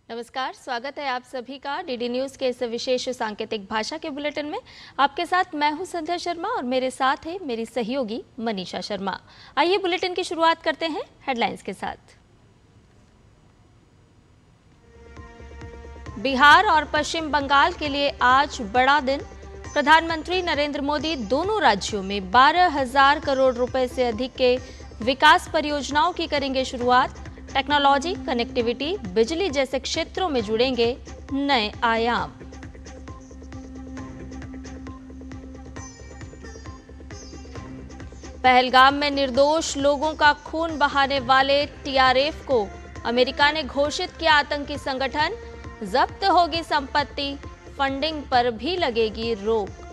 नमस्कार, स्वागत है आप सभी का डीडी न्यूज के इस विशेष सांकेतिक भाषा के बुलेटिन में। आपके साथ मैं हूं संध्या शर्मा और मेरे साथ है मेरी सहयोगी मनीषा शर्मा। आइए बुलेटिन की शुरुआत करते हैं हेडलाइंस के साथ। बिहार और पश्चिम बंगाल के लिए आज बड़ा दिन। प्रधानमंत्री नरेंद्र मोदी दोनों राज्यों में 12,000 करोड़ रुपए से अधिक के विकास परियोजनाओं की करेंगे शुरुआत। टेक्नोलॉजी, कनेक्टिविटी, बिजली जैसे क्षेत्रों में जुड़ेंगे नए आयाम। पहलगाम में निर्दोष लोगों का खून बहाने वाले टीआरएफ को अमेरिका ने घोषित किया आतंकी संगठन। जब्त होगी संपत्ति, फंडिंग पर भी लगेगी रोक।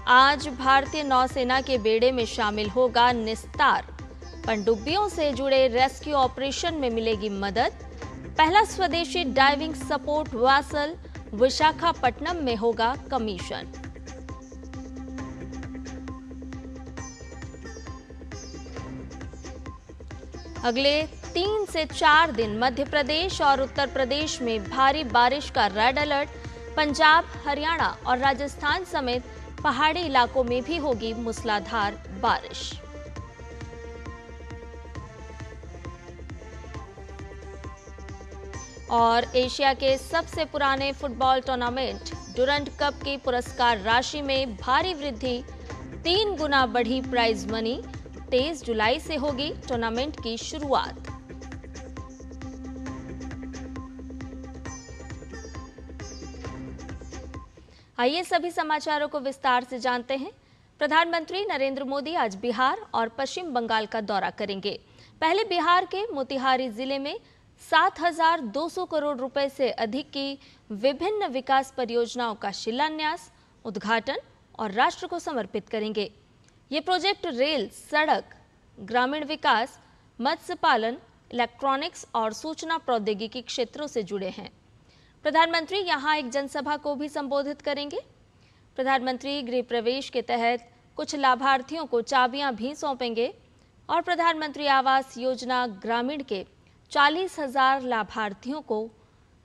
आज भारतीय नौसेना के बेड़े में शामिल होगा निस्तार। पनडुब्बियों से जुड़े रेस्क्यू ऑपरेशन में मिलेगी मदद। पहला स्वदेशी डाइविंग सपोर्ट वेसल विशाखापट्टनम में होगा कमीशन। अगले 3 से 4 दिन मध्य प्रदेश और उत्तर प्रदेश में भारी बारिश का रेड अलर्ट। पंजाब, हरियाणा और राजस्थान समेत पहाड़ी इलाकों में भी होगी मूसलाधार बारिश। और एशिया के सबसे पुराने फुटबॉल टूर्नामेंट डुरंड कप की पुरस्कार राशि में भारी वृद्धि। 3 गुना बढ़ी प्राइज मनी। 23 जुलाई से होगी टूर्नामेंट की शुरुआत। आइए सभी समाचारों को विस्तार से जानते हैं। प्रधानमंत्री नरेंद्र मोदी आज बिहार और पश्चिम बंगाल का दौरा करेंगे। पहले बिहार के मोतिहारी जिले में 7,200 करोड़ रुपए से अधिक की विभिन्न विकास परियोजनाओं का शिलान्यास, उद्घाटन और राष्ट्र को समर्पित करेंगे। ये प्रोजेक्ट रेल, सड़क, ग्रामीण विकास, मत्स्य पालन, इलेक्ट्रॉनिक्स और सूचना प्रौद्योगिकी क्षेत्रों से जुड़े हैं। प्रधानमंत्री यहां एक जनसभा को भी संबोधित करेंगे। प्रधानमंत्री गृह प्रवेश के तहत कुछ लाभार्थियों को चाबियां भी सौंपेंगे और प्रधानमंत्री आवास योजना ग्रामीण के 40,000 लाभार्थियों को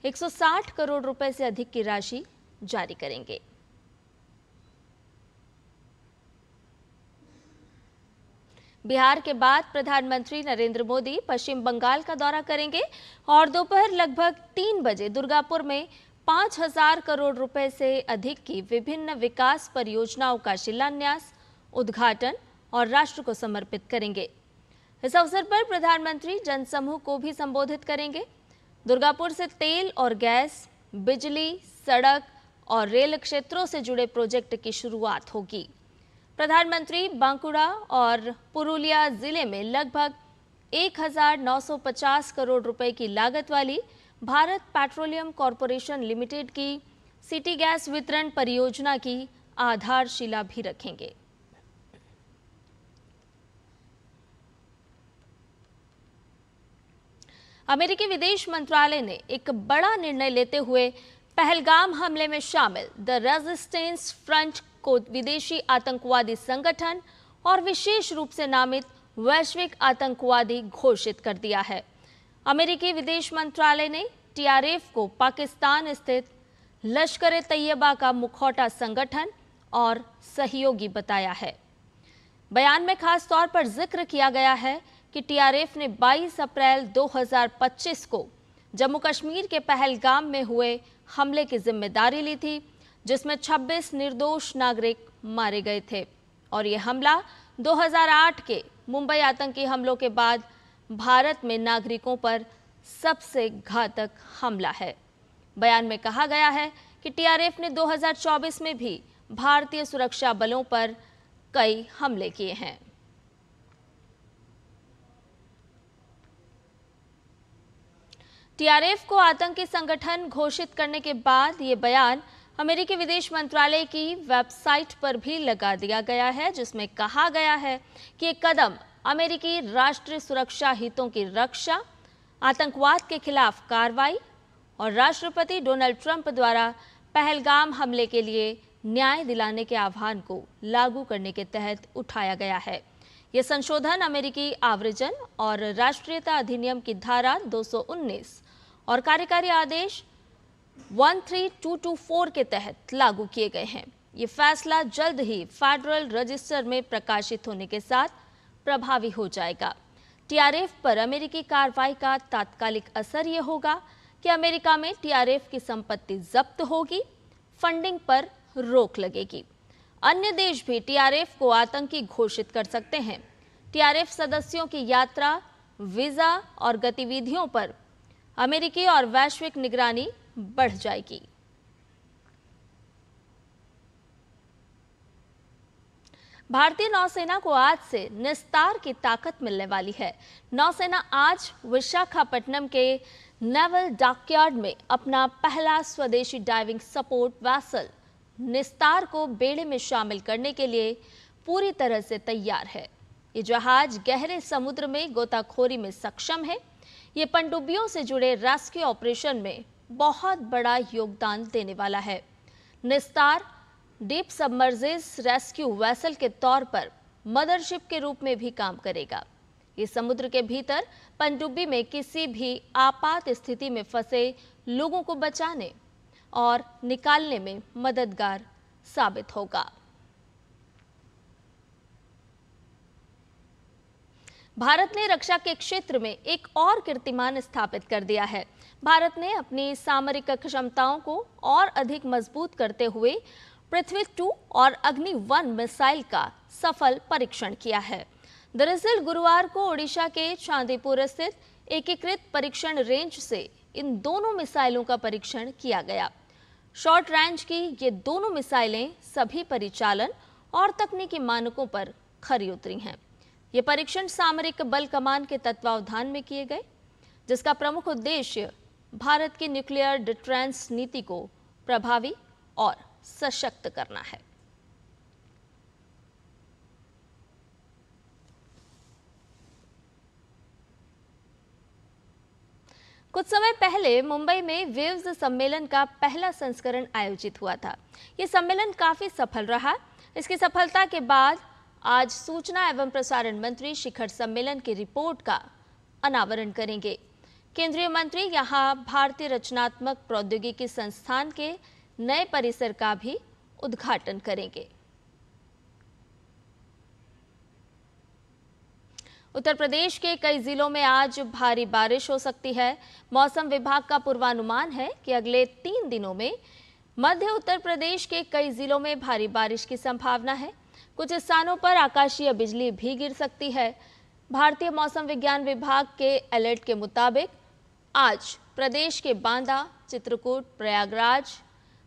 160 करोड़ रुपए से अधिक की राशि जारी करेंगे। बिहार के बाद प्रधानमंत्री नरेंद्र मोदी पश्चिम बंगाल का दौरा करेंगे और दोपहर लगभग 3 बजे दुर्गापुर में 5,000 करोड़ रुपए से अधिक की विभिन्न विकास परियोजनाओं का शिलान्यास, उद्घाटन और राष्ट्र को समर्पित करेंगे। इस अवसर पर प्रधानमंत्री जनसमूह को भी संबोधित करेंगे। दुर्गापुर से तेल और गैस, बिजली, सड़क और रेल क्षेत्रों से जुड़े प्रोजेक्ट की शुरुआत होगी। प्रधानमंत्री बांकुड़ा और पुरुलिया जिले में लगभग 1,950 करोड़ रुपए की लागत वाली भारत पेट्रोलियम कॉरपोरेशन लिमिटेड की सिटी गैस वितरण परियोजना की आधारशिला भी रखेंगे। अमेरिकी विदेश मंत्रालय ने एक बड़ा निर्णय लेते हुए पहलगाम हमले में शामिल द रेजिस्टेंस फ्रंट को विदेशी आतंकवादी संगठन और विशेष रूप से नामित वैश्विक आतंकवादी घोषित कर दिया है। अमेरिकी विदेश मंत्रालय ने टीआरएफ को पाकिस्तान स्थित लश्कर ए तैयबा का मुखौटा संगठन और सहयोगी बताया है। बयान में खास तौर पर जिक्र किया गया है कि टीआरएफ ने 22 अप्रैल 2025 को जम्मू कश्मीर के पहलगाम में हुए हमले की जिम्मेदारी ली थी, जिसमें 26 निर्दोष नागरिक मारे गए थे और यह हमला 2008 के मुंबई आतंकी हमलों के बाद भारत में नागरिकों पर सबसे घातक हमला है। बयान में कहा गया है कि टीआरएफ ने 2024 में भी भारतीय सुरक्षा बलों पर कई हमले किए हैं। टीआरएफ को आतंकी संगठन घोषित करने के बाद ये बयान अमेरिकी विदेश मंत्रालय की वेबसाइट पर भी लगा दिया गया है, जिसमें कहा गया है कि ये कदम अमेरिकी राष्ट्रीय सुरक्षा हितों की रक्षा, आतंकवाद के खिलाफ कार्रवाई और राष्ट्रपति डोनाल्ड ट्रंप द्वारा पहलगाम हमले के लिए न्याय दिलाने के आह्वान को लागू करने के तहत उठाया गया है। ये संशोधन अमेरिकी आव्रजन और राष्ट्रीयता अधिनियम की धारा 219 और कार्यकारी आदेश 13224 के तहत लागू किए गए हैं। ये फैसला जल्द ही फेडरल रजिस्टर में प्रकाशित होने के साथ प्रभावी हो जाएगा। टीआरएफ पर अमेरिकी कार्रवाई का तात्कालिक असर ये होगा कि अमेरिका में टीआरएफ की संपत्ति जब्त होगी, फंडिंग पर रोक लगेगी। अन्य देश भी टीआरएफ को आतंकी घोषित कर सकते हैं। टीआरएफ सदस्यों की यात्रा, वीजा और गतिविधियों पर अमेरिकी और वैश्विक निगरानी बढ़ जाएगी। भारतीय नौसेना को आज से निस्तार की ताकत मिलने वाली है। नौसेना आज विशाखापट्टनम के नेवल डॉकयार्ड में अपना पहला स्वदेशी डाइविंग सपोर्ट वेसल निस्तार को बेड़े में शामिल करने के लिए पूरी तरह से तैयार है। ये जहाज गहरे समुद्र में गोताखोरी में सक्षम है। ये पनडुब्बियों से जुड़े रेस्क्यू ऑपरेशन में बहुत बड़ा योगदान देने वाला है। निस्तार डीप सबमर्जेस रेस्क्यू वेसल के तौर पर मदरशिप के रूप में भी काम करेगा। ये समुद्र के भीतर पनडुब्बी में किसी भी आपात स्थिति में फंसे लोगों को बचाने और निकालने में मददगार साबित होगा। भारत ने रक्षा के क्षेत्र में एक और कीर्तिमान स्थापित कर दिया है। भारत ने अपनी सामरिक क्षमताओं को और अधिक मजबूत करते हुए पृथ्वी 2 और अग्नि 1 मिसाइल का सफल परीक्षण किया है। दरअसल गुरुवार को ओडिशा के चांदीपुर स्थित एकीकृत परीक्षण रेंज से इन दोनों मिसाइलों का परीक्षण किया गया। शॉर्ट रेंज की ये दोनों मिसाइलें सभी परिचालन और तकनीकी मानकों पर खरी उतरी हैं। ये परीक्षण सामरिक बल कमान के तत्वावधान में किए गए, जिसका प्रमुख उद्देश्य भारत की न्यूक्लियर डिफेंस नीति को प्रभावी और सशक्त करना है। कुछ समय पहले मुंबई में वेव्स सम्मेलन का पहला संस्करण आयोजित हुआ था। ये सम्मेलन काफी सफल रहा। इसकी सफलता के बाद आज सूचना एवं प्रसारण मंत्री शिखर सम्मेलन की रिपोर्ट का अनावरण करेंगे। केंद्रीय मंत्री यहां भारतीय रचनात्मक प्रौद्योगिकी संस्थान के नए परिसर का भी उद्घाटन करेंगे। उत्तर प्रदेश के कई जिलों में आज भारी बारिश हो सकती है। मौसम विभाग का पूर्वानुमान है कि अगले 3 दिनों में मध्य उत्तर प्रदेश के कई जिलों में भारी बारिश की संभावना है। कुछ स्थानों पर आकाशीय बिजली भी गिर सकती है। भारतीय मौसम विज्ञान विभाग के अलर्ट के मुताबिक आज प्रदेश के बांदा, चित्रकूट, प्रयागराज,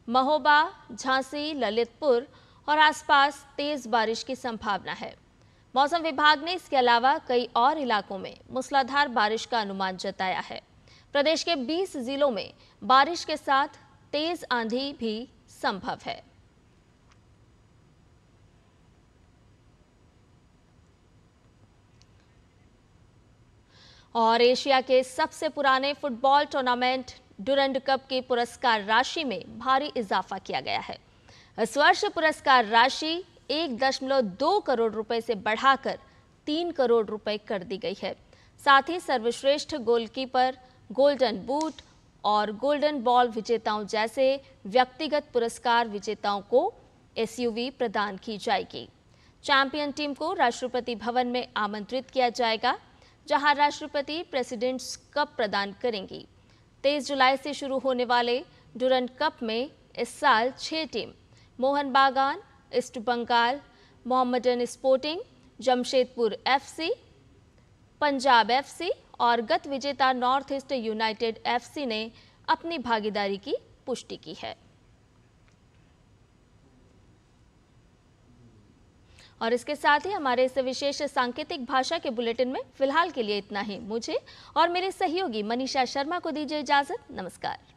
महोबा, झांसी, ललितपुर और आसपास तेज बारिश की संभावना है। मौसम विभाग ने इसके अलावा कई और इलाकों में मूसलाधार बारिश का अनुमान जताया है। प्रदेश के 20 जिलों में बारिश के साथ तेज आंधी भी संभव है। और एशिया के सबसे पुराने फुटबॉल टूर्नामेंट डुरंड कप की पुरस्कार राशि में भारी इजाफा किया गया है। इस वर्ष पुरस्कार राशि 1.2 करोड़ रुपए से बढ़ाकर 3 करोड़ रुपए कर दी गई है। साथ ही सर्वश्रेष्ठ गोलकीपर, गोल्डन बूट और गोल्डन बॉल विजेताओं जैसे व्यक्तिगत पुरस्कार विजेताओं को एसयूवी प्रदान की जाएगी। चैंपियन टीम को राष्ट्रपति भवन में आमंत्रित किया जाएगा, जहां राष्ट्रपति प्रेसिडेंट्स कप प्रदान करेंगी। 23 जुलाई से शुरू होने वाले डुरंड कप में इस साल 6 team Mohun Bagan, east Bengal, Mohammedan sporting, Jamshedpur FC, Punjab FC और गत विजेता नॉर्थ ईस्ट यूनाइटेड एफसी ने अपनी भागीदारी की पुष्टि की है। और इसके साथ ही हमारे इस विशेष सांकेतिक भाषा के बुलेटिन में फिलहाल के लिए इतना ही। मुझे और मेरे सहयोगी मनीषा शर्मा को दीजिए इजाजत। नमस्कार।